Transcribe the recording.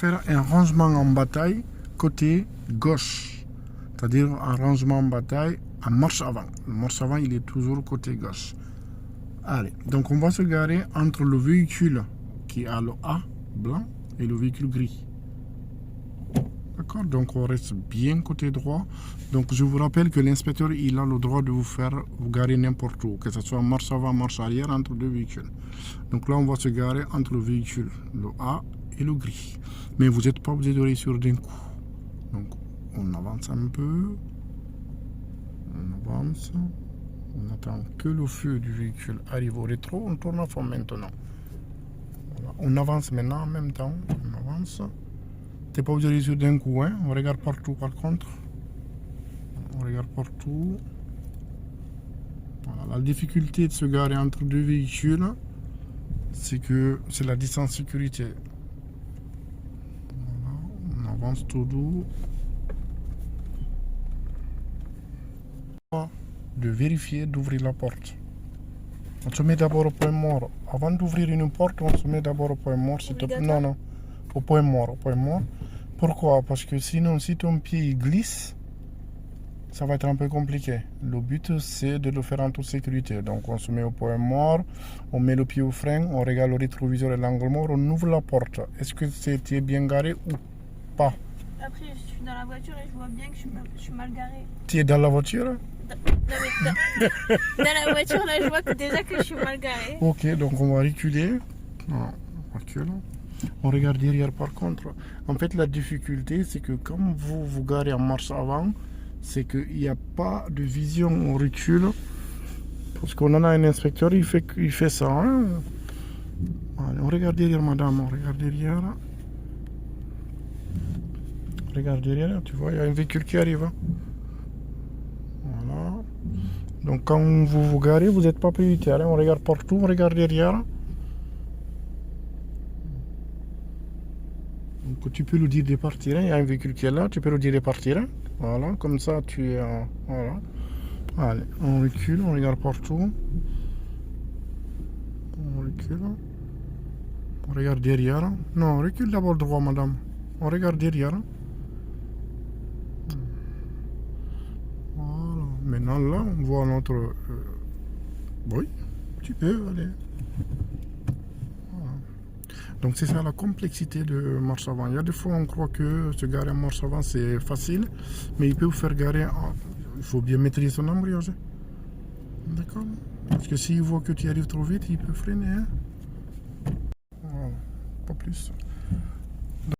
faire un rangement en bataille côté gauche. C'est-à-dire un rangement en bataille en marche avant. Le marche avant, il est toujours côté gauche. Allez, donc on va se garer entre le véhicule qui a le A blanc et le véhicule gris. D'accord, donc on reste bien côté droit. Donc je vous rappelle que l'inspecteur, il a le droit de vous garer n'importe où, que ce soit marche avant, marche arrière, entre deux véhicules. Donc là, on va se garer entre le véhicule, le A et le gris. Mais vous n'êtes pas obligé de réussir d'un coup. Donc on avance un peu. On avance. On attend que le feu du véhicule arrive au rétro. On tourne à fond maintenant. Voilà. On avance maintenant en même temps. On avance. T'es pas obligé de réussir d'un coup, hein. On regarde partout par contre. On regarde partout. Voilà. La difficulté de se garer entre deux véhicules, c'est que c'est la distance sécurité. Voilà. On avance tout doux. De vérifier d'ouvrir la porte. On se met d'abord au point mort. Avant d'ouvrir une porte, on se met d'abord au point mort. Non, non. Au point mort. Au point mort. Pourquoi? Parce que sinon, si ton pied il glisse, ça va être un peu compliqué. Le but, c'est de le faire en toute sécurité. Donc, on se met au point mort, on met le pied au frein, on regarde le rétroviseur et l'angle mort, on ouvre la porte. Est-ce que c'était bien garé ou pas? Après, je suis dans la voiture et je vois bien que je suis mal garé. Tu es dans la voiture? Dans la voiture, là, je vois que déjà que je suis mal garé. Ok, donc on va reculer. Non, on recule. On regarde derrière par contre. En fait, la difficulté, c'est que quand vous vous garez en marche avant, c'est qu'il n'y a pas de vision au recul. Parce qu'on en a un inspecteur, il fait ça. Hein? Allez, on regarde derrière, madame. On regarde derrière. Regarde derrière, tu vois, il y a un véhicule qui arrive. Voilà. Donc quand vous vous garez, vous n'êtes pas prioritaire. Hein? On regarde partout, on regarde derrière. Donc tu peux lui dire de partir, hein. Il y a un véhicule qui est là, tu peux lui dire de partir. Hein. Voilà, comme ça tu es... voilà. Allez, on recule, on regarde partout. On recule. On regarde derrière. Non, on recule d'abord droit, madame. On regarde derrière. Voilà. Maintenant là, on voit notre... Oui, tu peux aller. Donc c'est ça la complexité de marche avant. Il y a des fois on croit que se garer en marche avant c'est facile, mais il peut vous faire garer. Il faut bien maîtriser son embrayage. D'accord? Parce que s'il voit que tu arrives trop vite, il peut freiner. Hein? Voilà, pas plus.